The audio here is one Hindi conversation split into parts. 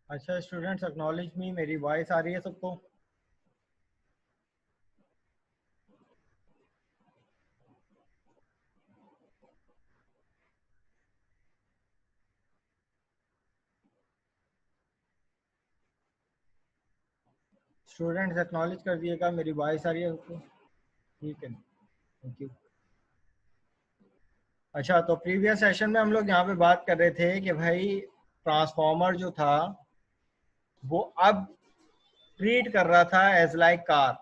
अच्छा स्टूडेंट्स, एक्नॉलेज मी, मेरी वॉइस आ रही है सबको? स्टूडेंट्स एक्नॉलेज कर दिएगा, मेरी वॉइस आ रही है सबको? ठीक है, थैंक यू। अच्छा, तो प्रीवियस सेशन में हम लोग यहाँ पे बात कर रहे थे कि भाई ट्रांसफॉर्मर जो था वो अब ट्रीट कर रहा था एज लाइक कार,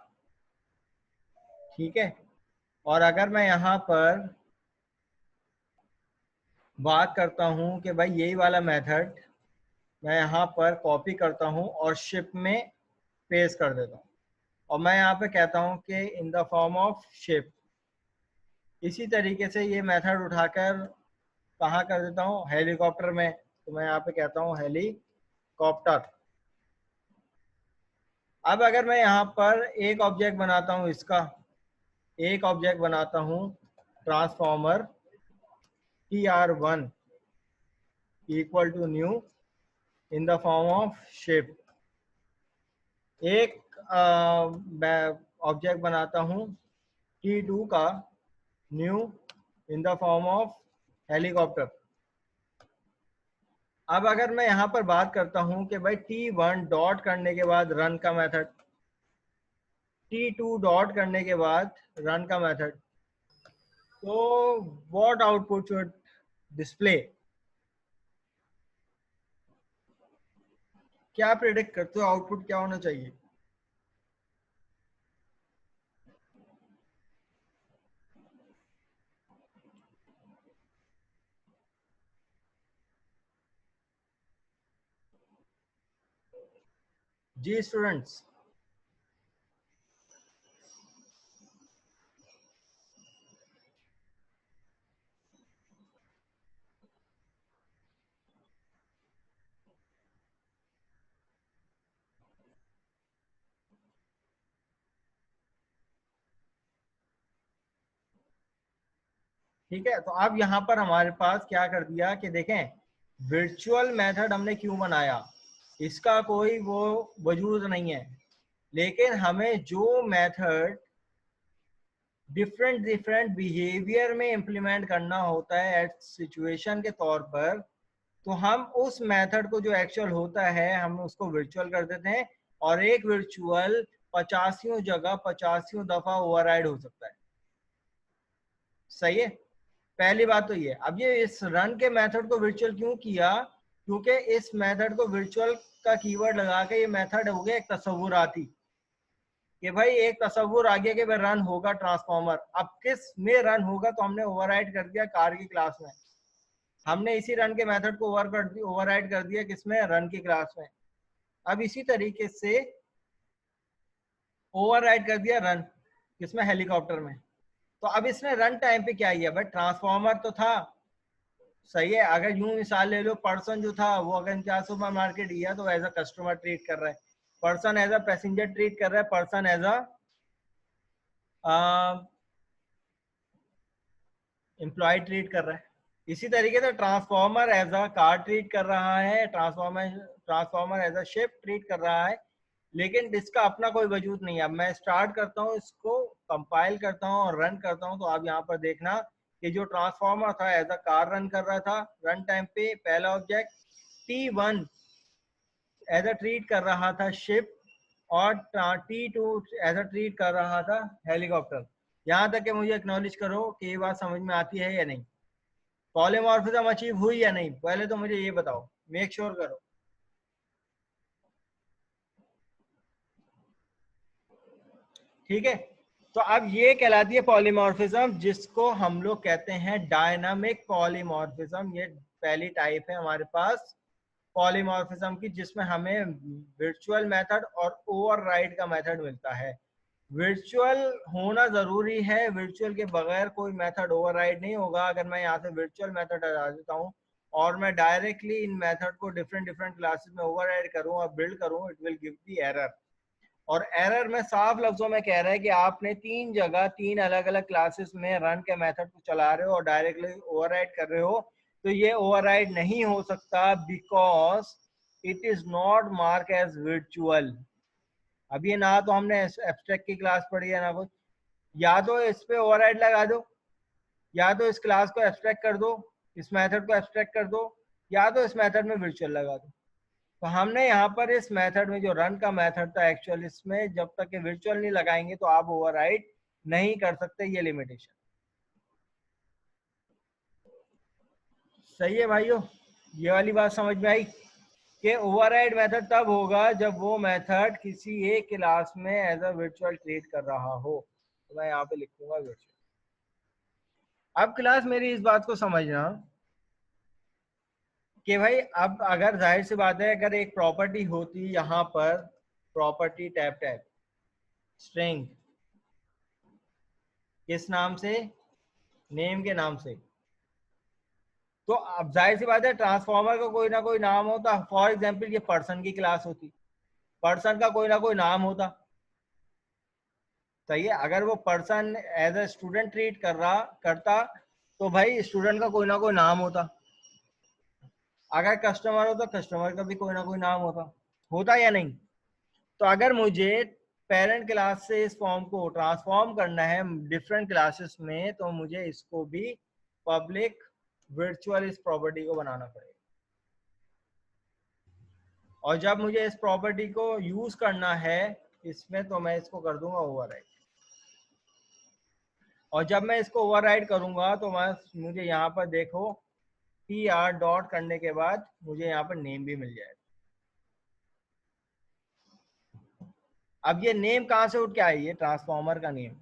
ठीक है। और अगर मैं यहाँ पर बात करता हूँ कि भाई यही वाला मेथड मैं यहाँ पर कॉपी करता हूँ और शिप में पेस्ट कर देता हूँ, और मैं यहाँ पे कहता हूँ कि इन द फॉर्म ऑफ शिप, इसी तरीके से ये मेथड उठाकर कहाँ कर देता हूँ, हेलीकॉप्टर में। तो मैं यहाँ पे कहता हूँ हेलीकॉप्टर। अब अगर मैं यहाँ पर एक ऑब्जेक्ट बनाता हूँ, इसका एक ऑब्जेक्ट बनाता हूँ transformer TR1 equal to new in the form of ship, एक ऑब्जेक्ट बनाता हूँ T2 का new in the form of helicopter. अब अगर मैं यहाँ पर बात करता हूँ कि भाई T1 डॉट करने के बाद रन का मेथड, T2 डॉट करने के बाद रन का मेथड, तो व्हाट आउटपुट शुड डिस्प्ले? क्या प्रेडिक्ट करते हो आउटपुट क्या होना चाहिए? जी स्टूडेंट्स, ठीक है। तो अब यहाँ पर हमारे पास क्या कर दिया कि देखें, वर्चुअल मेथड हमने क्यों बनाया, इसका कोई वो वजूद नहीं है, लेकिन हमें जो मेथड डिफरेंट डिफरेंट बिहेवियर में इम्प्लीमेंट करना होता है एट सिचुएशन के तौर पर, तो हम उस मेथड को जो एक्चुअल होता है हम उसको वर्चुअल कर देते हैं, और एक वर्चुअल 85 जगह 85 दफा ओवरराइड हो सकता है। सही है, पहली बात तो ये। अब ये इस रन के मेथड को वर्चुअल क्यों किया, क्योंकि इस मेथड को वर्चुअल का कीवर्ड लगा के ये मेथड हो गया एक तस्वुराती, कि भाई एक तस्वुर आ गया कि भाई रन होगा ट्रांसफॉर्मर। अब किस में रन होगा, तो हमने ओवरराइड कर दिया कार की क्लास में, हमने इसी रन के मेथड को ओवरराइड कर दिया किसमें, रन की क्लास में। अब इसी तरीके से ओवरराइड कर दिया रन किसमें, हेलीकॉप्टर में। तो अब इसने रन टाइम पे क्या किया, भाई ट्रांसफॉर्मर तो था, सही है। अगर यूं मिसाल ले लो, पर्सन जो था वो अगर क्या सुपर मार्केट गया तो एज अ कस्टमर ट्रीट कर रहा है, person as a passenger treat कर रहा है, person as a employee treat कर रहा है। इसी तरीके से transformer as a car treat कर रहा है, transformer as a ship treat कर रहा है, लेकिन इसका अपना कोई वजूद नहीं है। अब मैं स्टार्ट करता हूँ, इसको कंपाइल करता हूँ और रन करता हूँ, तो आप यहाँ पर देखना कि जो ट्रांसफॉर्मर था एज अ कार रन कर रहा था, रन टाइम पे पहला object T1 as a treat कर रहा था शिप, और T2 एज अ ट्रीट कर रहा था हेलीकॉप्टर। यहाँ तक कि मुझे एक्नॉलेज करो कि ये बात समझ में आती है या नहीं, पॉलीमॉर्फिज्म अचीव हुई या नहीं, पहले तो मुझे ये बताओ, मेक श्योर करो। ठीक है, तो अब ये कहलाती है पॉलीमॉर्फिज्म, जिसको हम लोग कहते हैं डायनामिक पॉलीमॉर्फिज्म। ये पहली टाइप है हमारे पास पॉलीमॉर्फिज्म की, जिसमें हमें वर्चुअल मेथड और ओवरराइड का मेथड मिलता है। वर्चुअल होना जरूरी है, वर्चुअल के बगैर कोई मेथड ओवरराइड नहीं होगा। अगर मैं यहाँ से वर्चुअल मेथड हटा देता हूँ और मैं डायरेक्टली इन मेथड को डिफरेंट डिफरेंट क्लासेस में ओवरराइड करूँ और बिल्ड करूँ, it will give the error. और एरर में साफ लफ्जों में कह रहा है कि आपने तीन जगह तीन अलग अलग क्लासेस में रन के मेथड को चला रहे हो और डायरेक्टली ओवरराइड कर रहे हो, तो ये ओवरराइड नहीं हो सकता, because it is not mark as virtual. अब ये ना तो हमने एब्स्ट्रैक्ट की क्लास पढ़ी है ना कुछ, या तो इस पे ओवरराइड लगा दो, या तो इस क्लास को एब्स्ट्रैक्ट कर दो, इस मेथड को एब्स्ट्रैक्ट कर दो, या तो इस मेथड में वर्चुअल लगा दो। तो हमने यहाँ पर इस मेथड में जो रन का मेथड था एक्चुअल, इसमें जब तक कि वर्चुअल नहीं लगाएंगे तो आप ओवरराइड नहीं कर सकते, ये लिमिटेशन। सही है भाइयों, ये वाली बात समझ में आई कि ओवरराइड मेथड तब होगा जब वो मेथड किसी एक क्लास में एज अ वर्चुअल ट्रीट कर रहा हो। तो मैं यहाँ पे लिखूंगा वर्चुअल। अब क्लास मेरी इस बात को समझना कि भाई अब अगर जाहिर सी बात है, अगर एक प्रॉपर्टी होती यहाँ पर, प्रॉपर्टी टैब टैब स्ट्रिंग, किस नाम से, नेम के नाम से, तो अब जाहिर सी बात है ट्रांसफॉर्मर का कोई ना कोई नाम होता। फॉर एग्जांपल ये पर्सन की क्लास होती, पर्सन का कोई ना कोई नाम होता। सही है, अगर वो person as a student treat करता तो भाई स्टूडेंट का कोई ना कोई नाम होता। अगर कस्टमर हो तो कस्टमर का भी कोई ना कोई नाम होता या नहीं। तो अगर मुझे पेरेंट क्लास से इस फॉर्म को ट्रांसफॉर्म करना है डिफरेंट क्लासेस में, तो मुझे इसको भी पब्लिक वर्चुअल इस प्रॉपर्टी को बनाना पड़ेगा। और जब मुझे इस प्रॉपर्टी को यूज करना है इसमें, तो मैं इसको कर दूंगा ओवरराइड। और जब मैं इसको ओवरराइड करूंगा तो मुझे यहाँ पर देखो tr डॉट करने के बाद मुझे यहाँ पर नेम भी मिल जाएगा। अब ये नेम कहाँ से उठ के आई, ये ट्रांसफॉर्मर का नेम।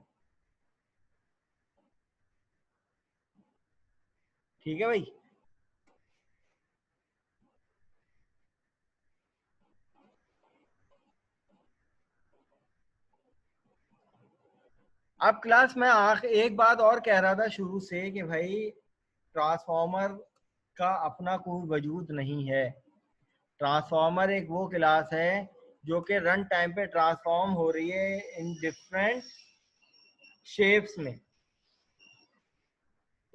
ठीक है भाई। अब क्लास में एक बात और कह रहा था शुरू से कि भाई ट्रांसफॉर्मर का अपना कोई वजूद नहीं है। ट्रांसफॉर्मर एक वो क्लास है जो कि रन टाइम पे ट्रांसफॉर्म हो रही है इन डिफरेंट शेप्स में।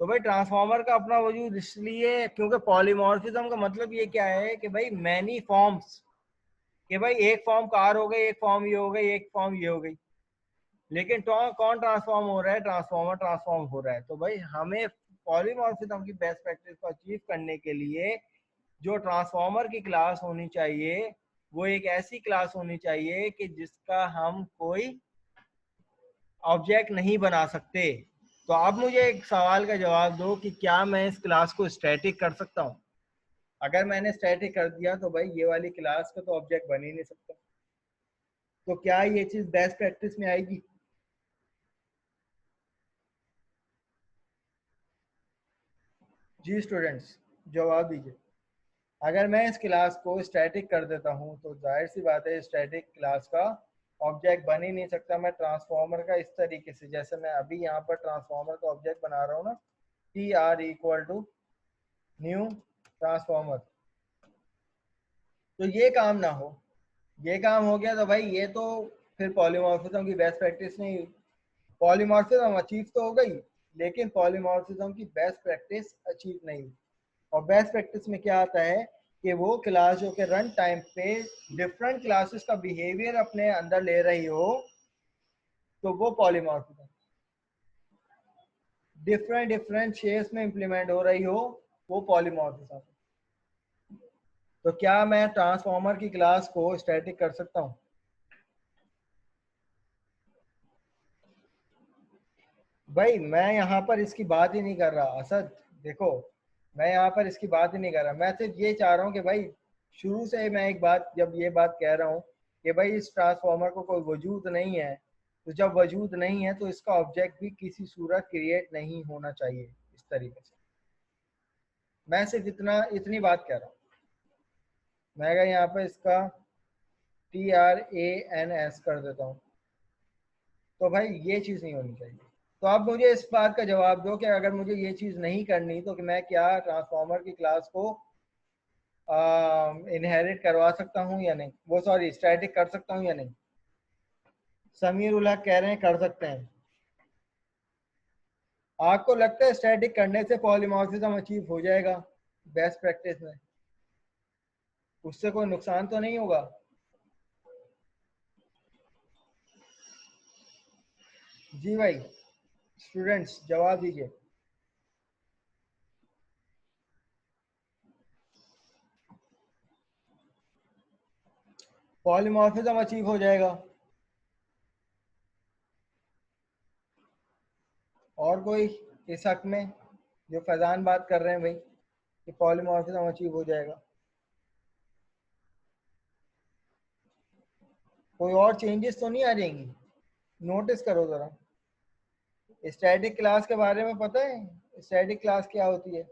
तो भाई ट्रांसफॉर्मर का अपना वजूद इसलिए क्योंकि पॉलीमॉर्फिज्म का मतलब ये क्या है कि भाई मैनी फॉर्म्स, कि भाई एक फॉर्म कार हो गई, एक फॉर्म ये हो गई, एक फॉर्म ये हो गई, लेकिन कौन ट्रांसफॉर्म हो रहा है, ट्रांसफॉर्मर ट्रांसफॉर्म हो रहा है। तो भाई हमें पॉलीमॉर्फिज्म की बेस्ट प्रैक्टिस को अचीव करने के लिए जो ट्रांसफॉर्मर की क्लास होनी चाहिए वो एक ऐसी क्लास होनी चाहिए कि जिसका हम कोई ऑब्जेक्ट नहीं बना सकते। तो अब मुझे एक सवाल का जवाब दो कि क्या मैं इस क्लास को स्टैटिक कर सकता हूँ? अगर मैंने स्टैटिक कर दिया तो भाई ये वाली क्लास का तो ऑब्जेक्ट बन ही नहीं सकता। तो क्या ये चीज बेस्ट प्रैक्टिस में आएगी? जी स्टूडेंट्स, जवाब दीजिए। अगर मैं इस क्लास को स्टैटिक कर देता हूं तो जाहिर सी बात है स्टैटिक क्लास का ऑब्जेक्ट बन ही नहीं सकता। मैं ट्रांसफॉर्मर का इस तरीके से, जैसे मैं अभी यहाँ पर ट्रांसफॉर्मर का ऑब्जेक्ट बना रहा हूँ ना, T R equal to new transformer, तो ये काम ना हो, ये काम हो गया तो भाई ये तो फिर पॉलीमॉर्फिज्म की बेस्ट प्रैक्टिस नहीं हुई। पॉलीमॉर्फिज्म अचीव तो हो गई लेकिन पॉलीमॉर्फिज्म की बेस्ट प्रैक्टिस अचीव नहीं हुई। और बेस्ट प्रैक्टिस में क्या आता है कि वो क्लास जो कि रन टाइम पे डिफरेंट क्लासेस का बिहेवियर अपने अंदर ले रही हो, तो वो पॉलीमॉर्फिज्म डिफरेंट डिफरेंट शेप्स में इंप्लीमेंट हो रही हो, वो पॉलीमॉर्फिज्म। तो क्या मैं ट्रांसफॉर्मर की क्लास को स्टैटिक कर सकता हूँ? भाई मैं यहाँ पर इसकी बात ही नहीं कर रहा असद, देखो मैं यहाँ पर इसकी बात ही नहीं कर रहा। मैं सिर्फ ये चाह रहा हूँ कि भाई शुरू से मैं एक बात, जब ये बात कह रहा हूँ कि भाई इस ट्रांसफॉर्मर को कोई वजूद नहीं है, तो जब वजूद नहीं है तो इसका ऑब्जेक्ट भी किसी सूरत क्रिएट नहीं होना चाहिए इस तरीके से। मैं सिर्फ इतनी बात कह रहा हूँ। मैं अगर यहाँ पे इसका TRANS कर देता हूँ तो भाई ये चीज़ नहीं होनी चाहिए। तो आप मुझे इस बात का जवाब दो कि अगर मुझे ये चीज़ नहीं करनी तो कि मैं क्या ट्रांसफॉर्मर की क्लास को इनहेरिट करवा सकता हूँ या नहीं, वो सॉरी स्टैटिक कर सकता हूँ या नहीं। समीर उल हक कह रहे हैं कर सकते हैं। आपको लगता है स्टैटिक करने से पॉलीमॉर्फिज्म अचीव हो जाएगा बेस्ट प्रैक्टिस में? उससे कोई नुकसान तो नहीं होगा? जी भाई स्टूडेंट्स जवाब दीजिए। पॉलीमॉर्फिज्म अचीव हो जाएगा। और कोई इस हक में? जो फैजान बात कर रहे हैं भाई कि पॉलीमॉर्फिज्म अचीव हो जाएगा, कोई और चेंजेस तो नहीं आ जाएंगी? नोटिस करो जरा। स्टैटिक क्लास के बारे में पता है स्टैटिक क्लास क्या होती है?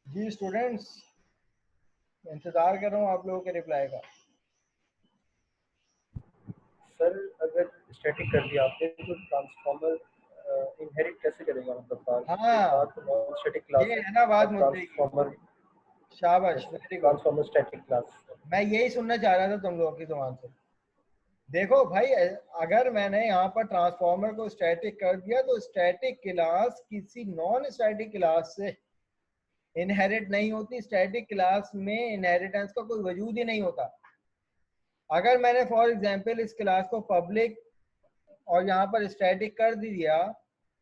जी स्टूडेंट्स इंतजार कर रहा हूँ आप लोगों के रिप्लाई का। सर अगर स्टैटिक कर दिया आपने तो ट्रांसफॉर्मर इनहेरिट कैसे करेगा, मतलब हाँ बात तो नॉन स्टैटिक क्लास ये है है ना बात और मुद्दे की। ट्रांसफॉर्मर शाबाश very good. Transformer static class. मैं यही सुनना चाह रहा था तुम लोगों की जुबान से। देखो भाई अगर मैंने यहाँ पर ट्रांसफॉर्मर को स्टैटिक कर दिया तो स्टैटिक क्लास किसी नॉन स्टैटिक क्लास से इनहेरिट नहीं होती। स्टैटिक क्लास में इनहेरिटेंस का कोई वजूद ही नहीं होता। अगर मैंने फॉर एग्जांपल इस क्लास को पब्लिक और यहाँ पर स्टैटिक कर दिया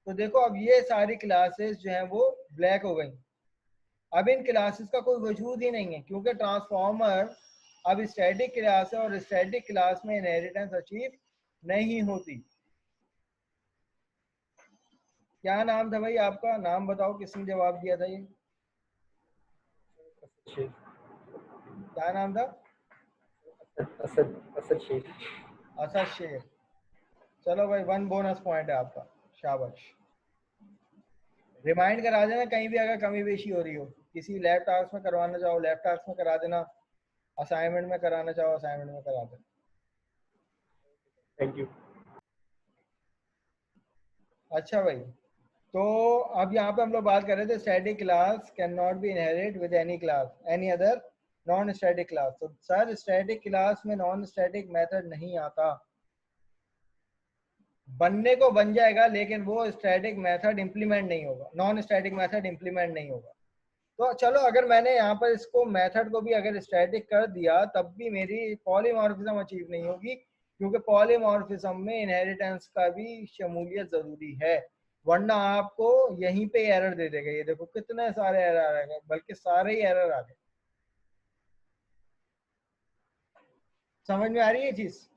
तो देखो अब ये सारी क्लासेस जो हैं वो ब्लैक हो गई। अब इन क्लासेस का कोई वजूद ही नहीं है क्योंकि ट्रांसफॉर्मर अब स्टैटिक क्लास है और स्टैटिक क्लास में इनहेरिटेंस अचीव नहीं होती। क्या नाम था भाई आपका? नाम बताओ किसने जवाब दिया था ये? क्या नाम था? असद असद शेख। असद शेख। चलो भाई 1 बोनस पॉइंट है आपका। शाबाश। रिमाइंड करा देना कहीं भी अगर कमी बेशी हो रही हो। किसी लैब टास्क में करवाना चाहो लैब टास्क में करा देना, असाइनमेंट में कराना चाहो असाइनमेंट में करा देना। Thank you. अच्छा भाई तो अब यहाँ पे हम लोग बात कर रहे थे static class can not be inherit with any class any other non static class. तो सर स्टैटिक क्लास में नॉन स्टैटिक मेथड नहीं आता। बनने को बन जाएगा लेकिन वो स्टैटिक मेथड इंप्लीमेंट नहीं होगा, नॉन स्टैटिक मेथड इंप्लीमेंट नहीं होगा। तो चलो अगर मैंने यहाँ पर इसको मेथड को भी अगर स्टैटिक कर दिया तब भी मेरी पॉलीमॉर्फिज्म अचीव नहीं होगी क्योंकि पॉलीमॉर्फिज्म में इनहेरिटेंस का भी शमूलियत जरूरी है, वरना आपको यहीं पे एरर दे देगा। ये देखो कितने सारे एरर आ गए, बल्कि सारे ही एरर आ गए। समझ में आ रही है चीज?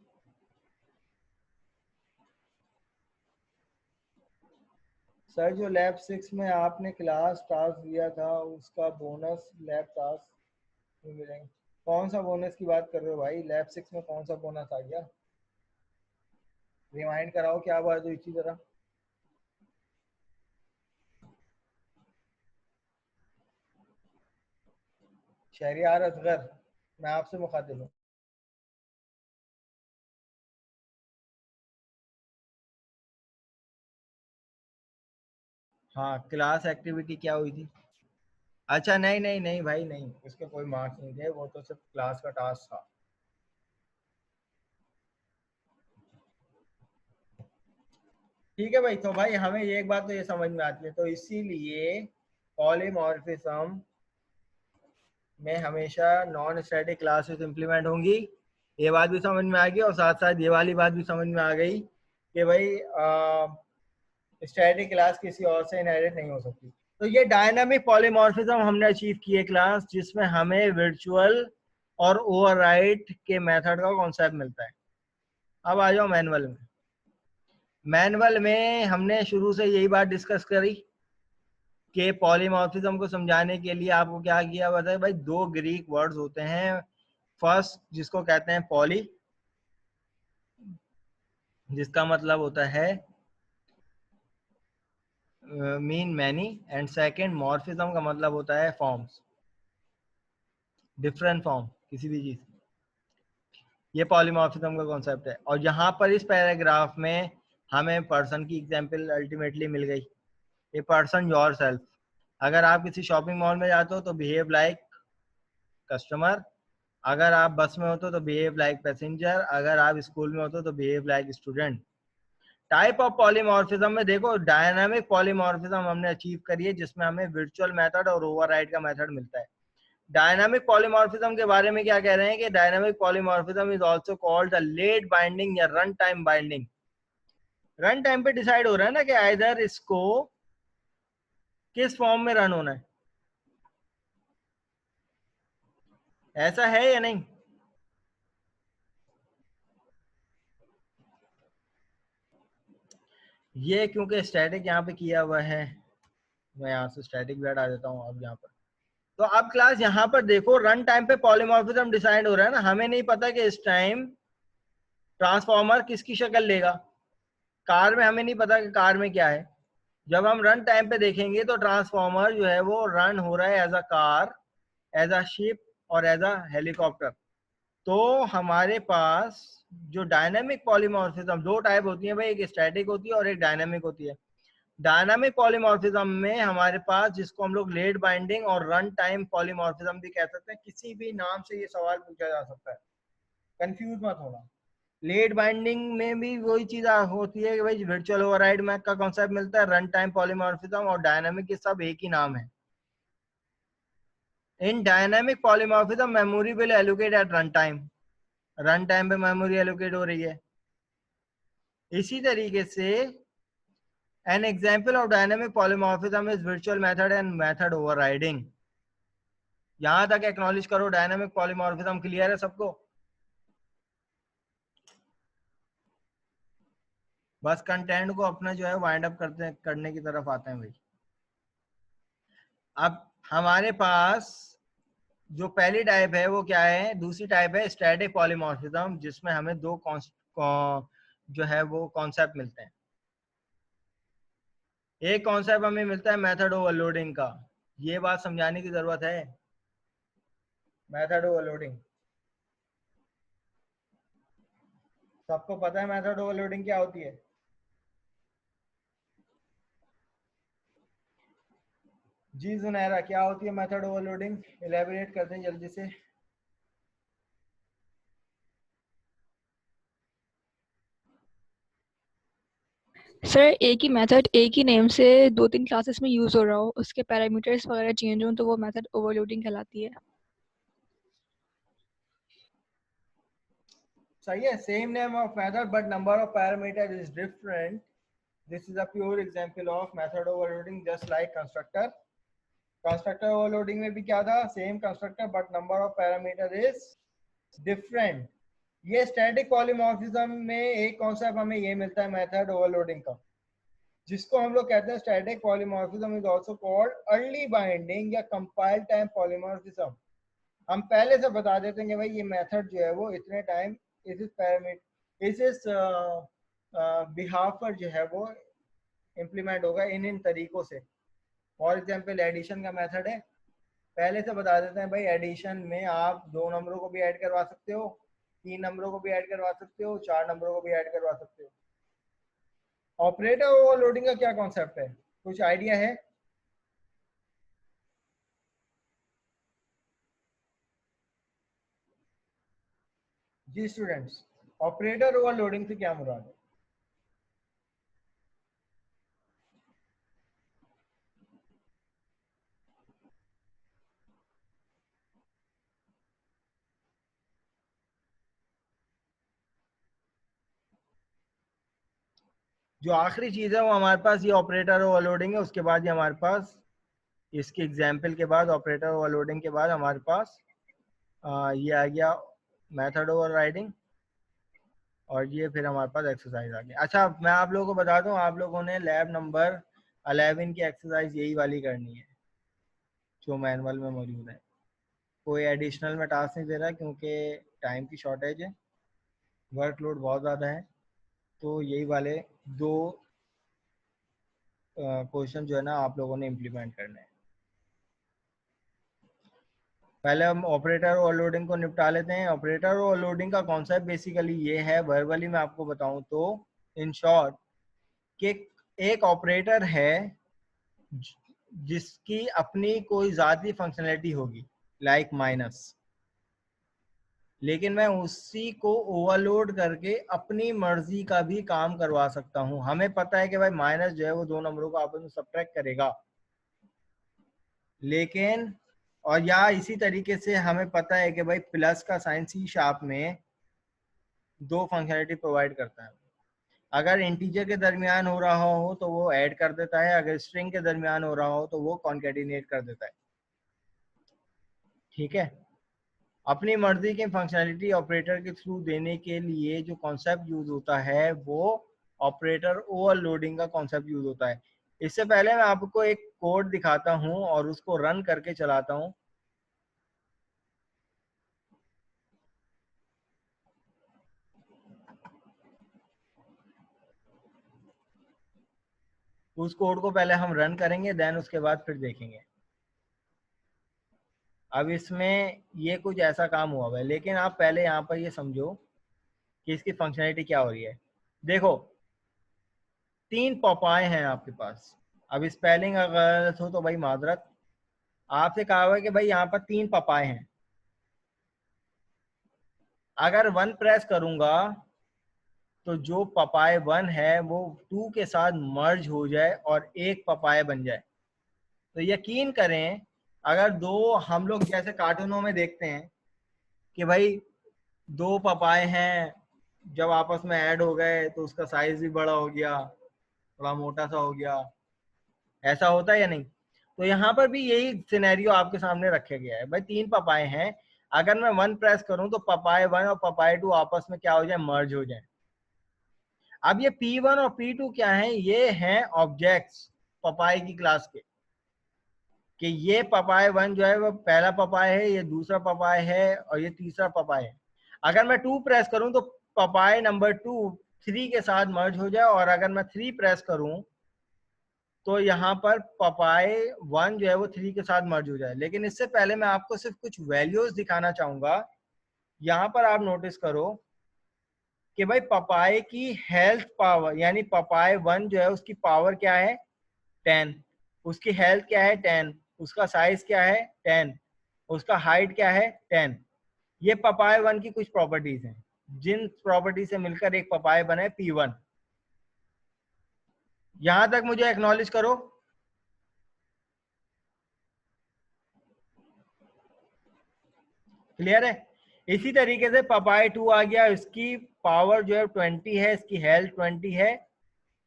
सर जो लैब 6 में आपने क्लास टास्क दिया था उसका बोनस लैब टास्क में मिलेंगे। कौन सा बोनस की बात कर रहे हो भाई? लैब 6 में कौन सा बोनस आ गया? रिमाइंड कराओ क्या बात हुई थी जरा। शहरियार असगर मैं आपसे मुखातिब हूँ। हाँ क्लास एक्टिविटी क्या हुई थी? अच्छा नहीं नहीं नहीं भाई नहीं, उसके कोई मार्क्स नहीं थे, वो तो सिर्फ क्लास का टास्क था। ठीक है भाई। तो भाई हमें ये एक बात तो ये समझ में आती है, तो इसीलिए पॉलीमॉर्फिज्म में हमेशा नॉन स्टैटिक क्लासेस इंप्लीमेंट होंगी। ये बात भी समझ में आ गई और साथ साथ ये वाली बात भी समझ में आ गई कि भाई स्टैटिक क्लास किसी और से इनहेरिट नहीं हो सकती। तो ये डायनामिक पॉलीमॉर्फिज्म हमने अचीव की है क्लास, जिसमें हमें वर्चुअल और ओवरराइट के मेथड का कॉन्सेप्ट मिलता है। अब आ जाओ मैनुअल में। मैनुअल में हमने शुरू से यही बात डिस्कस करी के पॉलीमॉर्फिज्म को समझाने के लिए आपको क्या किया बताए भाई, दो ग्रीक वर्ड्स होते हैं। फर्स्ट जिसको कहते हैं पॉली, जिसका मतलब होता है mean many, and second morphism का मतलब होता है फॉर्म्स, डिफरेंट फॉर्म किसी भी चीज। ये पॉलीमॉर्फिज्म का कॉन्सेप्ट है। और यहाँ पर इस पैराग्राफ में हमें पर्सन की एग्जांपल अल्टीमेटली मिल गई। ए पर्सन योर सेल्फ, अगर आप किसी शॉपिंग मॉल में जाते हो तो बिहेव लाइक कस्टमर, अगर आप बस में होते हो तो बिहेव लाइक पैसेंजर, अगर आप स्कूल में होते हो तो behave like student. Type of polymorphism में देखो डायनामिक पॉलीमॉर्फिज्म हमने अचीव करी है, जिसमें हमें वर्चुअल मेथड और ओवरराइड का मेथड मिलता है। डायनामिक पॉलीमॉर्फिज्म के बारे में क्या कह रहे हैं कि dynamic polymorphism is also called the late binding या run time binding. Run time पे डिसाइड हो रहा है ना कि आइदर इसको किस फॉर्म में रन होना है, ऐसा है या नहीं? ये क्योंकि स्टैटिक यहाँ पे किया हुआ है, मैं यहाँ से स्टैटिक भी हटा देता हूँ अब यहाँ पर। तो अब क्लास यहाँ पर देखो रन टाइम पे पॉलीमॉर्फिज्म डिसाइड हो रहा है ना, हमें नहीं पता कि इस टाइम ट्रांसफॉर्मर किसकी शक्ल लेगा। कार में हमें नहीं पता कि कार में क्या है। जब हम रन टाइम पे देखेंगे तो ट्रांसफॉर्मर जो है वो रन हो रहा है as a car, as a ship और एज अ हेलीकॉप्टर। तो हमारे पास जो डायनामिक पॉलीमॉर्फिज्म, दो टाइप होती है भाई, एक स्टैटिक होती है और एक डायनामिक होती है। डायनामिक पॉलीमॉर्फिज्म में हमारे पास, जिसको हम लोग लेट बाइंडिंग और रन टाइम पॉलीमॉर्फिज्म भी कह सकते हैं, किसी भी नाम से ये सवाल पूछा जा सकता है, कंफ्यूज मत होना। लेट बाइंडिंग में भी वही चीज होती है कि भाई वर्चुअल ओवरराइड मैक का कॉन्सेप्ट मिलता है, रन टाइम पॉलीमॉर्फिज्म और डायनामिक के सब एक ही नाम है। In dynamic polymorphism memory will allocate at run time, run time पे मेमोरी एलोकेट हो रही है। इसी तरीके से an example of dynamic polymorphism is virtual method and method overriding। यहां तक एक्नॉलेज करो, डायनामिक पॉलीमॉर्फिज्म क्लियर है सबको? बस कंटेंट को अपना जो है वाइंड अप करने की तरफ आते हैं भाई। अब हमारे पास जो पहली टाइप है वो क्या है, दूसरी टाइप है स्टैटिक पॉलीमॉर्फिज्म, जिसमें हमें दो जो है वो कॉन्सेप्ट मिलते हैं। एक कॉन्सेप्ट हमें मिलता है मेथड ओवरलोडिंग का। ये बात समझाने की जरूरत है, मेथड ओवरलोडिंग सबको पता है। मेथड ओवरलोडिंग क्या होती है? जी सुनहरा, क्या होती है मेथड ओवरलोडिंग? इलेबोरेट करते हैं जल्दी से। सर एक ही मेथड एक ही नेम से दो तीन क्लासेस में यूज हो रहा हो, उसके पैरामीटर्स वगैरह चेंज हो, तो वो मेथड ओवरलोडिंग कहलाती है। सही है, same name of method but number of parameter is different. This is a pure example of method overloading, just like constructor. Constructor overloading में भी क्या था, same constructor but number of parameter is different. ये स्टैटिक पॉलीमॉर्फिज्म में एक कॉन्सेप्ट हमें ये मिलता है मेथड ओवरलोडिंग का, जिसको हम लोग कहते हैं static polymorphism is also called early binding या कंपाइल टाइम पॉलीमॉर्फिज्म। हम पहले से बता देते हैं कि भाई ये मेथड जो है वो इतने टाइम इस पैरामीटर इस बिहाफ पर जो है वो इम्प्लीमेंट होगा इन तरीकों से। फॉर एग्जांपल एडिशन का मेथड है, पहले से बता देते हैं भाई एडिशन में आप दो नंबरों को भी ऐड करवा सकते हो, तीन नंबरों को भी ऐड करवा सकते हो, चार नंबरों को भी ऐड करवा सकते हो। ऑपरेटर ओवरलोडिंग का क्या कॉन्सेप्ट है, कुछ आइडिया है? जी स्टूडेंट्स, ऑपरेटर ओवरलोडिंग से क्या मुराद है? जो आखिरी चीज है वो हमारे पास ये ऑपरेटर ओवरलोडिंग है। उसके बाद ये हमारे पास इसके एग्जाम्पल के बाद, ऑपरेटर ओवरलोडिंग के बाद हमारे पास ये आ गया मेथड ओवरराइडिंग, और ये फिर हमारे पास एक्सरसाइज आ गई। अच्छा मैं आप लोगों को बता दूं, आप लोगों ने लैब नंबर 11 की एक्सरसाइज यही वाली करनी है जो मैनुअल में मौजूद है। कोई एडिशनल में टास्क नहीं दे रहा क्योंकि टाइम की शॉर्टेज है, वर्कलोड बहुत ज़्यादा है। तो यही वाले 2 क्वेश्चन जो है ना आप लोगों ने इम्प्लीमेंट करने हैं। पहले हम ऑपरेटर ओवरलोडिंग को निपटा लेते हैं। ऑपरेटर ओवरलोडिंग का कॉन्सेप्ट बेसिकली ये है, वर्बली मैं आपको बताऊं तो इन शॉर्ट कि एक ऑपरेटर है जिसकी अपनी कोई ज़ाती फंक्शनैलिटी होगी लाइक माइनस, लेकिन मैं उसी को ओवरलोड करके अपनी मर्जी का भी काम करवा सकता हूं। हमें पता है कि भाई माइनस जो है वो 2 नंबरों को आपस में सब्ट्रैक्ट करेगा, लेकिन और या इसी तरीके से हमें पता है कि भाई प्लस का साइन सी शार्प में 2 फंक्शनैलिटी प्रोवाइड करता है। अगर इंटीजर के दरमियान हो रहा हो तो वो ऐड कर देता है, अगर स्ट्रिंग के दरमियान हो रहा हो तो वो कॉन्केटिनेट कर देता है। ठीक है। अपनी मर्जी की फंक्शनैलिटी ऑपरेटर के थ्रू देने के लिए जो कॉन्सेप्ट यूज होता है वो ऑपरेटर ओवरलोडिंग का कॉन्सेप्ट यूज होता है। इससे पहले मैं आपको एक कोड दिखाता हूं और उसको रन करके चलाता हूं। उस कोड को पहले हम रन करेंगे, देन उसके बाद फिर देखेंगे। अब इसमें ये कुछ ऐसा काम हुआ है, लेकिन आप पहले यहाँ पर ये समझो कि इसकी फंक्शनैलिटी क्या हो रही है। देखो 3 पपाए हैं आपके पास। अब स्पेलिंग अगर गलत हो तो भाई माजरत। आपसे कहा हुआ है कि भाई यहाँ पर 3 पपाए हैं। अगर 1 प्रेस करूंगा तो जो पपाए 1 है वो 2 के साथ मर्ज हो जाए और एक पपाए बन जाए। तो यकीन करें, अगर 2 हम लोग जैसे कार्टूनों में देखते हैं कि भाई 2 पपाए हैं, जब आपस में ऐड हो गए तो उसका साइज भी बड़ा हो गया, थोड़ा मोटा सा हो गया, ऐसा होता है या नहीं। तो यहाँ पर भी यही सिनेरियो आपके सामने रखा गया है। भाई 3 पपाए हैं, अगर मैं 1 प्रेस करूं तो पपाए 1 और पपाए 2 आपस में क्या हो जाए, मर्ज हो जाए। अब ये P1 और P2 क्या है, ये हैं ऑब्जेक्ट्स पपाए की क्लास के, कि ये पपाए 1 जो है वो पहला पपाए है, ये दूसरा पपाए है और ये तीसरा पपाए है। अगर मैं 2 प्रेस करूं तो पपाए नंबर 2 3 के साथ मर्ज हो जाए, और अगर मैं 3 प्रेस करूं तो यहाँ पर पपाए 1 जो है वो 3 के साथ मर्ज हो जाए। लेकिन इससे पहले मैं आपको सिर्फ कुछ वैल्यूज दिखाना चाहूंगा। यहाँ पर आप नोटिस करो कि भाई पपाए की हेल्थ पावर, यानी पपाए 1 जो है उसकी पावर क्या है 10, उसकी हेल्थ क्या है 10, उसका साइज क्या है 10, उसका हाइट क्या है 10। ये पपाए 1 की कुछ प्रॉपर्टीज हैं, जिन प्रॉपर्टी से मिलकर एक पपाए बने P1। यहां तक मुझे एक्नॉलेज करो। क्लियर है। इसी तरीके से पपाए 2 आ गया, इसकी पावर जो है 20 है, इसकी हेल्थ 20 है,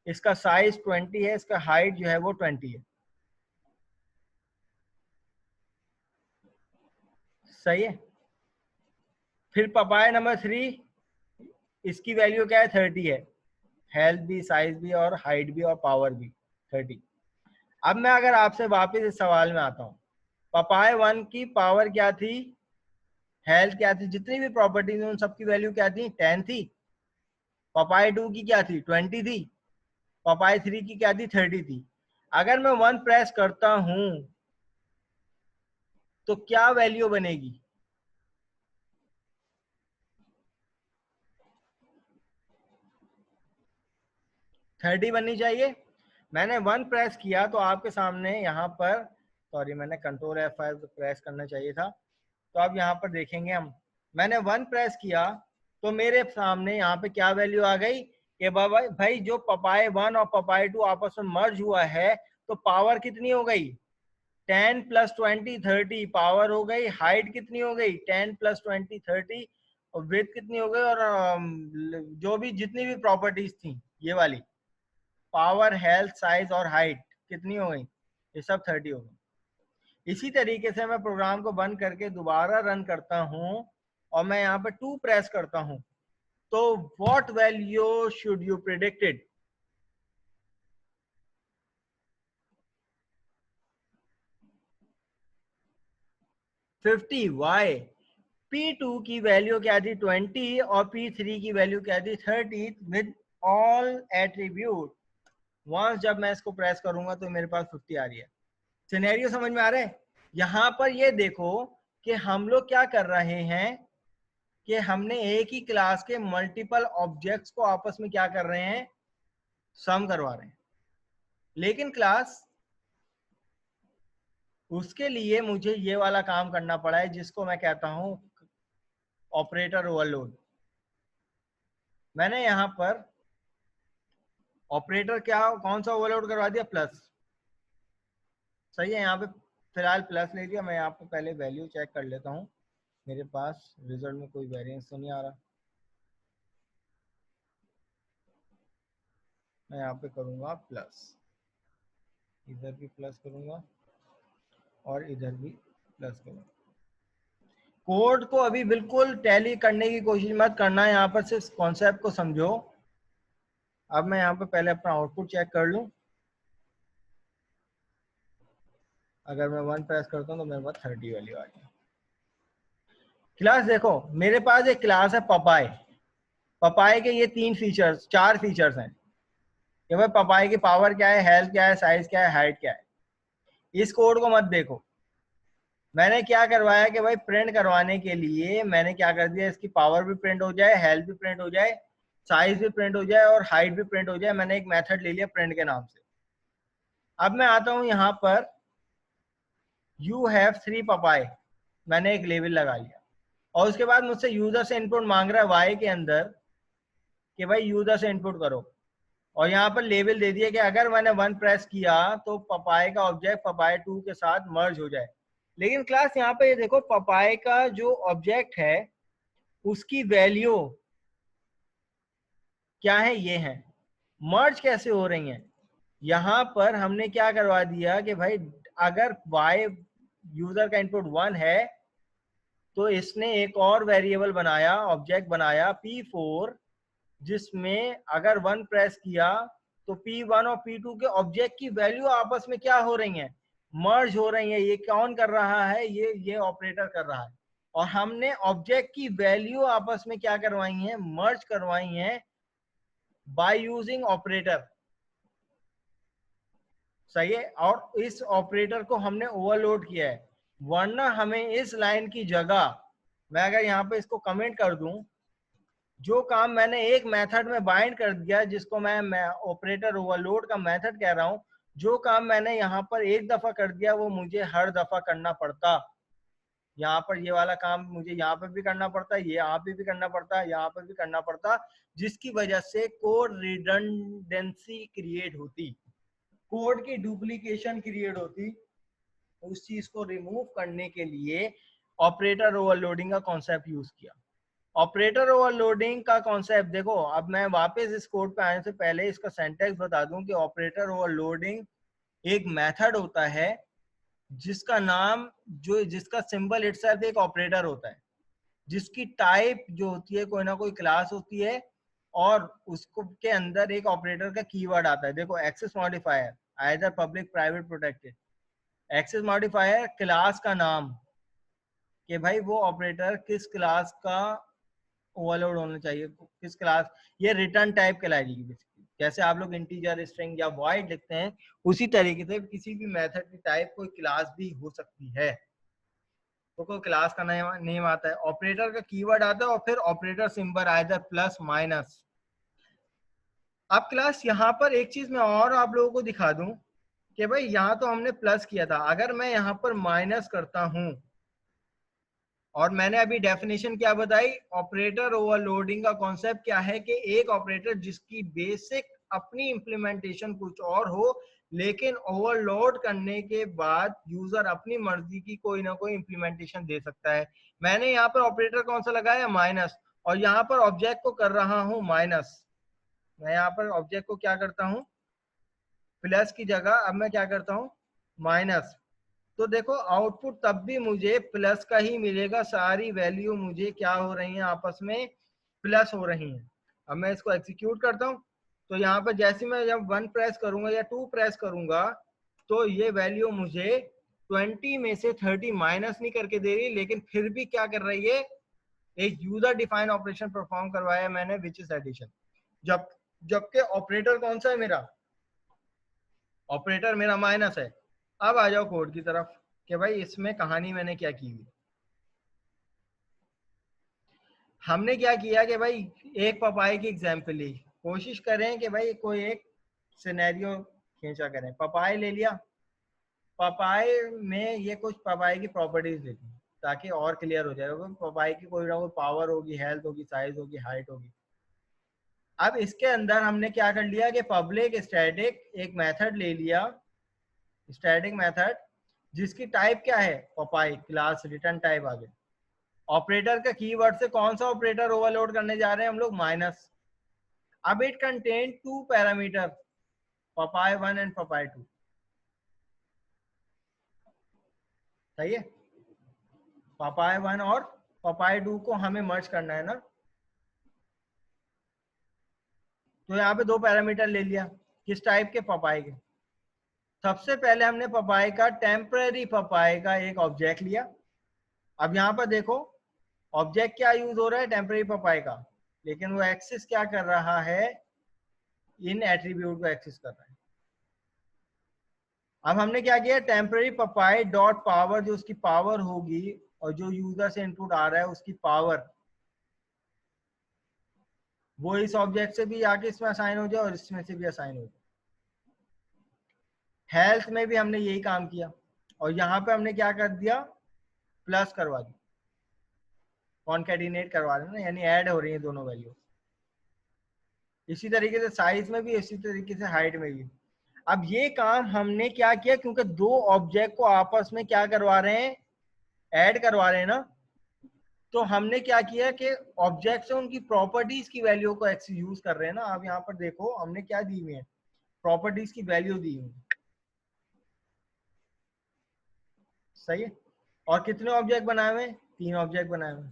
इसका साइज 20 है, इसका हाइट जो है वो 20 है। सही है। फिर पपाए नंबर 3, इसकी वैल्यू क्या है 30 है, हेल्थ भी, साइज भी और हाइट भी और पावर भी 30। अब मैं अगर आपसे वापस इस सवाल में आता हूँ, पपाए 1 की पावर क्या थी, हेल्थ क्या थी, जितनी भी प्रॉपर्टीज उन सबकी वैल्यू क्या थी 10 थी। पपाए 2 की क्या थी 20 थी। पपाए 3 की क्या थी 30 थी। अगर मैं 1 प्रेस करता हूं तो क्या वैल्यू बनेगी, 30 बननी चाहिए। मैंने 1 प्रेस किया तो आपके सामने यहाँ पर, सॉरी मैंने कंट्रोल F5 प्रेस करना चाहिए था। तो आप यहाँ पर देखेंगे, हम मैंने 1 प्रेस किया तो मेरे सामने यहाँ पे क्या वैल्यू आ गई कि भाई जो पपाए 1 और पपाए 2 आपस में मर्ज हुआ है तो पावर कितनी हो गई 10 + 20 30 पावर हो गई। हाइट कितनी हो गई 10 + 20 30, और विड्थ कितनी हो गई, और जो भी जितनी भी प्रॉपर्टीज थी ये वाली पावर, हेल्थ, साइज और हाइट कितनी हो गई, ये सब 30 हो गई। इसी तरीके से मैं प्रोग्राम को बंद करके दोबारा रन करता हूं और मैं यहाँ पे 2 प्रेस करता हूं, तो what value should you predicted, 50 Y P2 की वैल्यू क्या थी 20 और P3 की वैल्यू क्या थी 30 विद ऑल एट्रीब्यूट। वंस जब मैं इसको प्रेस करूंगा तो मेरे पास 50 आ रही है। सिनेरियो समझ में आ रहा है? यहां पर ये देखो कि हम लोग क्या कर रहे हैं कि हमने एक ही क्लास के मल्टीपल ऑब्जेक्ट्स को आपस में क्या कर रहे हैं, सम करवा रहे हैं। लेकिन क्लास उसके लिए मुझे ये वाला काम करना पड़ा है जिसको मैं कहता हूं ऑपरेटर ओवरलोड। मैंने यहां पर ऑपरेटर क्या कौन सा ओवरलोड करवा दिया, प्लस। सही है, यहाँ पे फिलहाल प्लस ले लिया। मैं यहाँ पे पहले वैल्यू चेक कर लेता हूँ मेरे पास रिजल्ट में कोई वेरिएंस तो नहीं आ रहा। मैं यहाँ पे करूँगा प्लस, इधर भी प्लस करूँगा और इधर भी प्लस करूँगा। कोड को अभी बिल्कुल टैली करने की कोशिश मत करना, यहाँ पर सिर्फ कॉन्सेप्ट को समझो। अब मैं यहाँ पे पहले अपना आउटपुट चेक कर लूँ। अगर मैं 1 प्रेस करता हूँ तो मेरे पास 30 वैल्यू आ गई। क्लास देखो, मेरे पास एक क्लास है पपाई। पपाई के ये 4 फीचर्स हैं कि भाई पपाई की पावर क्या है, हेल्थ क्या है, साइज क्या है, हाइट क्या है। इस कोड को मत देखो। मैंने क्या करवाया कि भाई प्रिंट करवाने के लिए मैंने क्या कर दिया, इसकी पावर भी प्रिंट हो जाए, हेल्थ भी प्रिंट हो जाए, साइज भी प्रिंट हो जाए और हाइट भी प्रिंट हो जाए। मैंने एक मेथड ले लिया प्रिंट के नाम से। अब मैं आता हूं यहाँ पर यू हैव 3 पपाई, मैंने एक लेबल लगा लिया और उसके बाद मुझसे यूजर से इनपुट मांग रहा है वाई के अंदर कि भाई यूजर से इनपुट करो। और यहाँ पर लेबल दे दिया कि अगर मैंने 1 प्रेस किया तो पपाई का ऑब्जेक्ट पपाई 2 के साथ मर्ज हो जाए। लेकिन क्लास यहाँ पे ये देखो, पपाई का जो ऑब्जेक्ट है उसकी वैल्यू क्या है, ये है। मर्ज कैसे हो रही है, यहाँ पर हमने क्या करवा दिया कि भाई अगर y यूजर का इनपुट 1 है तो इसने एक और वेरिएबल बनाया, ऑब्जेक्ट बनाया P4, जिसमें अगर 1 प्रेस किया तो P1 और P2 के ऑब्जेक्ट की वैल्यू आपस में क्या हो रही है, मर्ज हो रही है। ये कौन कर रहा है, ये ऑपरेटर कर रहा है। और हमने ऑब्जेक्ट की वैल्यू आपस में क्या करवाई है, मर्ज करवाई है बाय यूजिंग ऑपरेटर। सही है, और इस ऑपरेटर को हमने ओवरलोड किया है। वरना हमें इस लाइन की जगह, मैं अगर यहाँ पे इसको कमेंट कर दूं, जो काम मैंने एक मेथड में बाइंड कर दिया जिसको मैं ऑपरेटर ओवरलोड का मेथड कह रहा हूं, जो काम मैंने यहाँ पर एक दफा कर दिया वो मुझे हर दफा करना पड़ता। यहाँ पर ये वाला काम मुझे यहाँ पर भी करना पड़ता, ये यहाँ पे भी करना पड़ता, यहाँ पर भी करना पड़ता, जिसकी वजह से कोड रिडंडेंसी क्रिएट होती, कोड की डुप्लीकेशन क्रिएट होती। उस चीज को रिमूव करने के लिए ऑपरेटर ओवरलोडिंग का कॉन्सेप्ट यूज किया। ऑपरेटर ओवरलोडिंग का कॉन्सेप्ट देखो, अब मैं वापस इस कोड पे आने से पहले इसका सिंटैक्स बता दूं कि ऑपरेटर ओवरलोडिंग एक मेथड होता है जिसका नाम जिसका सिंबल इटसेल्फ एक ऑपरेटर होता है, जिसकी टाइप जो होती है कोई ना कोई क्लास होती है और उसको के अंदर एक ऑपरेटर का कीवर्ड आता है। देखो, access modifier either public private protected. Access modifier class का नाम कि भाई वो ऑपरेटर किस क्लास का ओवरलोड होना चाहिए, किस क्लास, ये रिटर्न टाइप कहलाएगी बेसिकली। जैसे आप लोग इंटीजर, स्ट्रिंग या वॉइड लिखते हैं, उसी तरीके से किसी भी मेथड की टाइप कोई क्लास भी हो सकती है, तो कोई क्लास का नेम आता है, ऑपरेटर का कीवर्ड आता है और फिर operator symbol either plus minus. अब क्लास यहाँ पर एक चीज मैं और आप लोगों को दिखा दूं कि भाई यहाँ तो हमने प्लस किया था, अगर मैं यहाँ पर माइनस करता हूं, और मैंने अभी डेफिनेशन क्या बताई, ऑपरेटर ओवरलोडिंग का कॉन्सेप्ट क्या है कि एक ऑपरेटर जिसकी बेसिक अपनी इंप्लीमेंटेशन कुछ और हो, लेकिन ओवरलोड करने के बाद यूजर अपनी मर्जी की कोई ना कोई इंप्लीमेंटेशन दे सकता है। मैंने यहाँ पर ऑपरेटर कौन सा लगाया, माइनस, और यहाँ पर ऑब्जेक्ट को कर रहा हूं माइनस। मैं यहाँ पर ऑब्जेक्ट को क्या करता हूं, प्लस की जगह अब मैं क्या करता हूं, माइनस। तो देखो आउटपुट तब भी मुझे प्लस का ही मिलेगा, सारी वैल्यू मुझे क्या हो रही है, आपस में प्लस हो रही हैं। अब मैं इसको एग्जीक्यूट करता हूं तो यहाँ पर जैसे मैं जब 1 प्रेस करूंगा या 2 प्रेस करूंगा तो ये वैल्यू मुझे 20 में से 30 माइनस नहीं करके दे रही, लेकिन फिर भी क्या कर रही है, एक यूजर डिफाइंड ऑपरेशन परफॉर्म करवाया मैंने विच इज एडिशन। जबकि ऑपरेटर कौन सा है मेरा, ऑपरेटर मेरा माइनस है। अब आ जाओ कोड की तरफ कि भाई इसमें कहानी मैंने क्या की हुई। हमने क्या किया कि भाई एक पपाई की एग्जाम्पल ली, कोशिश करें कि भाई कोई एक सिनेरियो खींचा करें। पपाई ले लिया, पपाई में ये कुछ पपाई की प्रॉपर्टीज लेती हैं ताकि और क्लियर हो जाए। पपाई की कोई ना कोई पावर होगी, हेल्थ होगी, साइज होगी, हाइट होगी। अब इसके अंदर हमने क्या कर लिया कि पब्लिक स्टैटिक एक मेथड ले लिया, स्टैटिक मेथड जिसकी टाइप क्या है, पपाई क्लास रिटर्न टाइप आ गया। ऑपरेटर का कीवर्ड से कौन सा ऑपरेटर ओवरलोड करने जा रहे हैं हम लोग, माइनस। अब इट कंटेन 2 पैरामीटर, पपाई 1 एंड पपाई 2। सही है, पपाई 1 और पपाई 2 को हमें मर्ज करना है ना। तो यहाँ पे 2 पैरामीटर ले लिया, किस टाइप के, पपाई के। सबसे पहले हमने पपाई का टेम्पररी पपाई का एक ऑब्जेक्ट लिया। अब यहाँ पर देखो ऑब्जेक्ट क्या यूज हो रहा है, टेम्पररी पपाई का, लेकिन वो एक्सेस क्या कर रहा है, इन एट्रीब्यूट को एक्सेस कर रहा है। अब हमने क्या किया, टेम्पररी पपाई डॉट पावर, जो उसकी पावर होगी और जो यूजर से इनपुट आ रहा है उसकी पावर, वो इस ऑब्जेक्ट से भी आके इसमें असाइन हो जाए और इसमें से भी असाइन हो जाए। हेल्थ में भी हमने यही काम किया और यहाँ पे हमने क्या कर दिया, प्लस करवा दिया, कॉन्कैटिनेट करवा देना, यानी ऐड हो रही है दोनों वैल्यू। इसी तरीके से साइज में भी, इसी तरीके से हाइट में भी। अब ये काम हमने क्या किया, क्योंकि 2 ऑब्जेक्ट को आपस में क्या करवा रहे हैं, ऐड करवा रहे हैं ना, तो हमने क्या किया कि ऑब्जेक्ट से उनकी प्रॉपर्टीज की वैल्यू को यूज कर रहे हैं ना। अब यहाँ पर देखो हमने क्या दी हुई है, प्रॉपर्टीज की वैल्यू दी हुई। सही है, और कितने ऑब्जेक्ट बनाए हुए, 3 ऑब्जेक्ट बनाए हुए।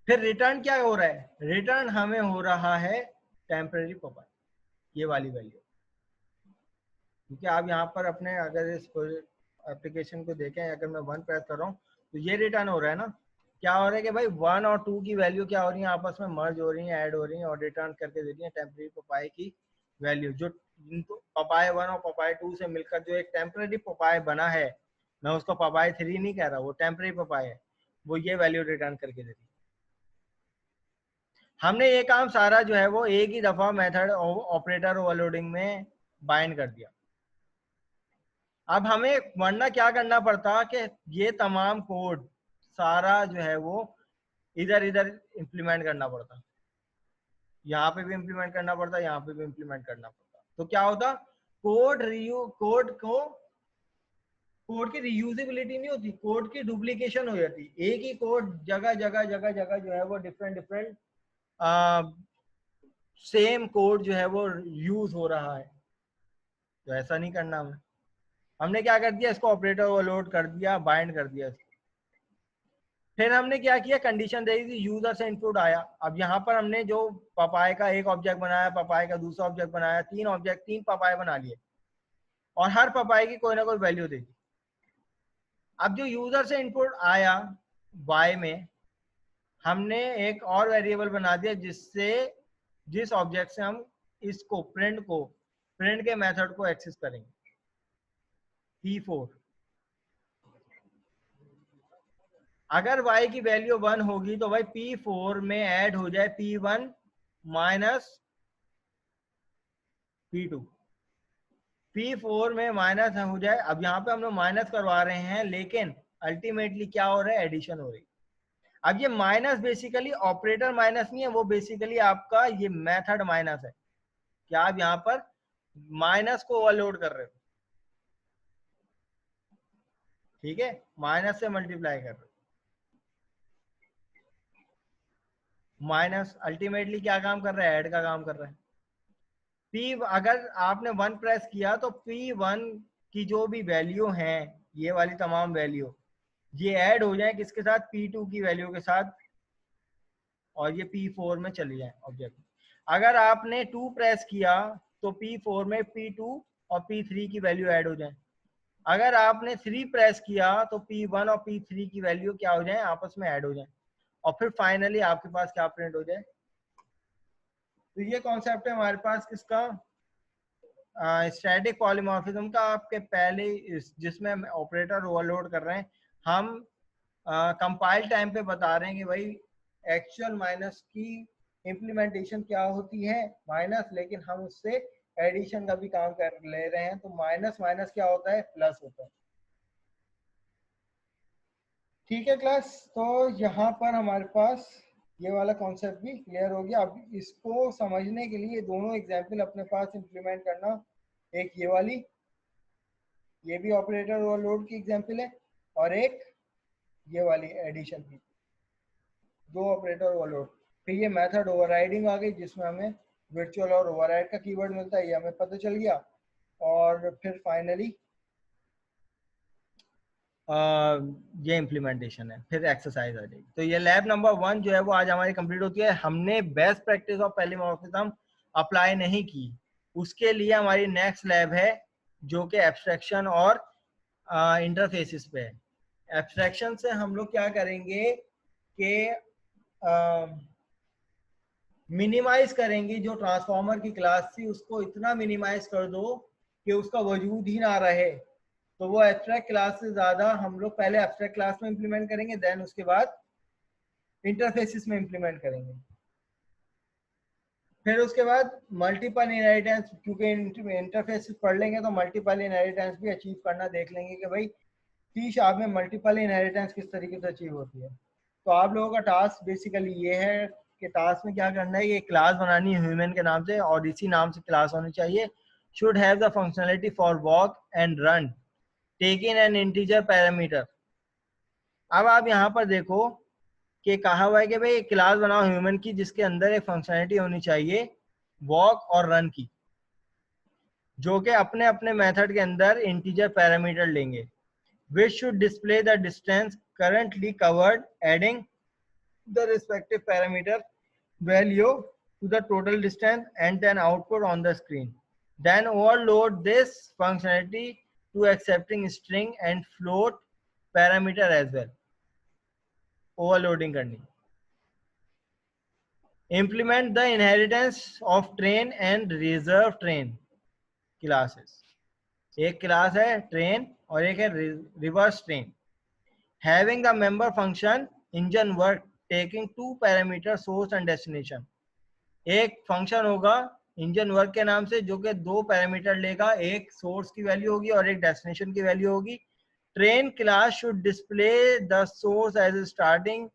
फिर रिटर्न क्या हो रहा है, रिटर्न हमें हो रहा है टेम्पररी पपाई, ये वाली वैल्यू। क्योंकि आप यहाँ पर अपने अगर इस एप्लीकेशन को देखें, अगर मैं 1 प्रेस कर रहा हूँ तो ये रिटर्न हो रहा है ना। क्या हो रहा है कि भाई 1 और 2 की वैल्यू क्या हो रही है, आपस में मर्ज हो रही है, ऐड हो रही है और रिटर्न करके दे रही है टेम्पररी पपाई की वैल्यू। जो पपाई 1 और पपाई 2 से मिलकर जो एक टेम्पररी पपाई बना है, मैं उसको पपाई 3 नहीं कह रहा, वो टेम्पररी पपाई है, वो ये वैल्यू रिटर्न करके दे रही है। हमने ये काम सारा जो है वो एक ही दफा मेथड ऑपरेटर ओवरलोडिंग में बाइंड कर दिया। अब हमें वरना क्या करना पड़ता कि ये तमाम कोड सारा जो है वो इधर इधर इम्प्लीमेंट करना पड़ता, यहाँ पे भी इम्प्लीमेंट करना पड़ता, यहाँ पे भी इम्प्लीमेंट करना पड़ता। तो क्या होता, कोड की रीयूजेबिलिटी नहीं होती, कोड की डुप्लीकेशन हो जाती। एक ही कोड जगह जगह जगह जगह जो है वो डिफरेंट सेम कोड जो है वो यूज हो रहा है। तो ऐसा नहीं करना हमें। हमने क्या कर दिया, इसको ऑपरेटर ओवरलोड कर दिया, बाइंड कर दिया इसको। फिर हमने क्या किया, कंडीशन दे दी, यूजर से इनपुट आया। अब यहाँ पर हमने जो पपाई का एक ऑब्जेक्ट बनाया, पपाई का दूसरा ऑब्जेक्ट बनाया, 3 ऑब्जेक्ट, 3 पपाई बना लिए और हर पपाई की कोई ना कोई वैल्यू दे दी। अब जो यूजर से इनपुट आया y में, हमने एक और वेरिएबल बना दिया जिस ऑब्जेक्ट से हम इसको प्रिंट के मेथड को एक्सेस करेंगे, P4। अगर y की वैल्यू 1 होगी तो भाई P4 में ऐड हो जाए P1 माइनस P2, P4 में माइनस हो जाए। अब यहाँ पे हम लोग माइनस करवा रहे हैं, लेकिन अल्टीमेटली क्या हो रहा है, एडिशन हो रही है। अब ये माइनस बेसिकली ऑपरेटर माइनस नहीं है, वो बेसिकली आपका ये मेथड माइनस है। क्या आप यहाँ पर माइनस को ओवरलोड कर रहे हो, ठीक है, माइनस से मल्टीप्लाई कर रहे हो। माइनस अल्टीमेटली क्या काम कर रहा है, ऐड का काम कर रहा है। P अगर आपने 1 प्रेस किया तो P1 की जो भी वैल्यू है, ये वाली तमाम वैल्यू ये ऐड हो जाए किसके साथ, P2 की वैल्यू के साथ, और ये P4 में चली जाए ऑब्जेक्ट। अगर आपने 2 प्रेस किया तो P4 में P2 और P3 की वैल्यू ऐड हो जाए। अगर आपने 3 प्रेस किया तो P1 और P3 की वैल्यू क्या हो जाए, आपस में ऐड हो जाए, और फिर फाइनली आपके पास क्या प्रिंट हो जाए। तो ये कॉन्सेप्ट है हमारे पास किसका, स्टैटिक पॉलीमॉर्फिज्म का। आपके पहले जिसमें हम ऑपरेटर ओवरलोड कर रहे हैं, हम कंपाइल टाइम पे बता रहे हैं कि भाई एक्चुअल माइनस की इम्प्लीमेंटेशन क्या होती है माइनस, लेकिन हम उससे एडिशन का भी काम कर ले रहे हैं। तो माइनस माइनस क्या होता है, प्लस होता है। ठीक है क्लास, तो यहाँ पर हमारे पास ये वाला कॉन्सेप्ट भी क्लियर हो गया। अब इसको समझने के लिए दोनों एग्जाम्पल अपने पास इम्प्लीमेंट करना, एक ये वाली, ये भी ऑपरेटर ओवरलोड की एग्जाम्पल है, और एक ये वाली एडिशन की, दो ऑपरेटर ओवरलोड। फिर ये मेथड ओवरराइडिंग आ गई जिसमें हमें वर्चुअल और ओवरराइड का कीवर्ड मिलता है, ये हमें पता चल गया। और फिर फाइनली ये इम्प्लीमेंटेशन है, फिर एक्सरसाइज आ जाएगी। तो ये लैब नंबर 1 जो है वो आज हमारी कंप्लीट होती है। हमने best practice of polymorphism apply नहीं की, उसके लिए हमारी नेक्स्ट लैब है जो कि एब्स्ट्रैक्शन और इंटरफेसिस पे है। एब्स्ट्रैक्शन से हम लोग क्या करेंगे कि मिनिमाइज करेंगे, जो ट्रांसफॉर्मर की क्लास थी उसको इतना मिनिमाइज कर दो कि उसका वजूद ही ना रहे। तो वो एब्स्ट्रैक्ट क्लास से ज़्यादा हम लोग पहले एब्स्ट्रैक्ट क्लास में इंप्लीमेंट करेंगे, देन उसके बाद इंटरफेसिस में इंप्लीमेंट करेंगे। फिर उसके बाद मल्टीपल इनहेरिटेंस, क्योंकि इंटरफेसिस पढ़ लेंगे तो मल्टीपल इनहेरिटेंस भी अचीव करना देख लेंगे कि भाई C# में मल्टीपल इनहेरिटेंस किस तरीके से अचीव होती है। तो आप लोगों का टास्क बेसिकली ये है कि टास्क में क्या करना है, ये क्लास बनानी है ह्यूमन के नाम से, और इसी नाम से क्लास होनी चाहिए। Should have the functionality for walk and run, take in an integer parameter. अब आप यहाँ पर देखो कि कहा हुआ है कि भाई क्लास बनाओ ह्यूमन की जिसके अंदर एक फंक्शनलिटी होनी चाहिए वॉक और रन की, जो कि अपने अपने मेथड के अंदर इंटीजर पैरामीटर लेंगे, which should display the distance currently covered, adding the respective parameter value to the total distance and then output on the screen. Then overload this functionality to accepting string and float parameter as well. Overloading करनी. Implement the inheritance of train and reserve train classes. एक क्लास है ट्रेन और एक है reverse train. Having the member function engine work taking 2 parameter source and destination। एक फंक्शन होगा इंजन वर्क के नाम से जो कि 2 पैरामीटर लेगा, एक सोर्स की वैल्यू होगी और एक डेस्टिनेशन की वैल्यू होगी। Train class should display the source as starting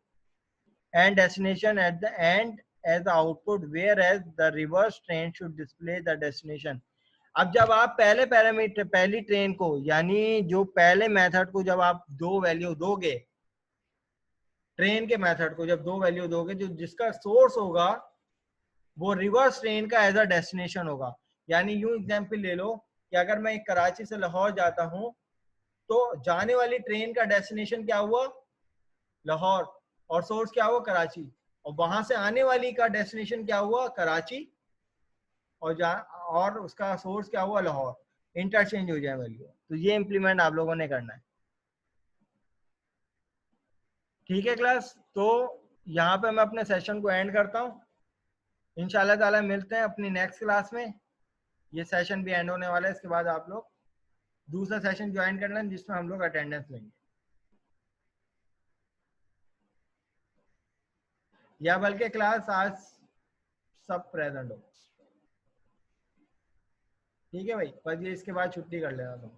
and destination at the end as the output, whereas the reverse train should display the destination. अब जब आप पहले पैरामीटर पहली ट्रेन को, यानी जो पहले मेथड को जब आप 2 वैल्यू दोगे, ट्रेन के मेथड को जब 2 वैल्यू दोगे, जो जिसका सोर्स होगा वो रिवर्स ट्रेन का एज अ डेस्टिनेशन होगा। यानी यूं एग्जांपल ले लो कि अगर मैं कराची से लाहौर जाता हूं तो जाने वाली ट्रेन का डेस्टिनेशन क्या हुआ, लाहौर, और सोर्स क्या हुआ, कराची, और वहां से आने वाली का डेस्टिनेशन क्या हुआ, कराची, और उसका सोर्स क्या हुआ, लाहौर। इंटरचेंज हो जाए वैल्यू। तो ये इंप्लीमेंट आप लोगों ने करना है। ठीक है क्लास, तो यहाँ पे मैं अपने सेशन को एंड करता हूँ। इंशाल्लाह ताला मिलते हैं अपनी नेक्स्ट क्लास में। ये सेशन भी एंड होने वाला है, इसके बाद आप लोग दूसरा सेशन ज्वाइन करना है जिसमें हम लोग अटेंडेंस लेंगे, या बल्कि क्लास आज सब प्रेजेंट हो। ठीक है भाई, बस ये इसके बाद छुट्टी कर लेना तुम।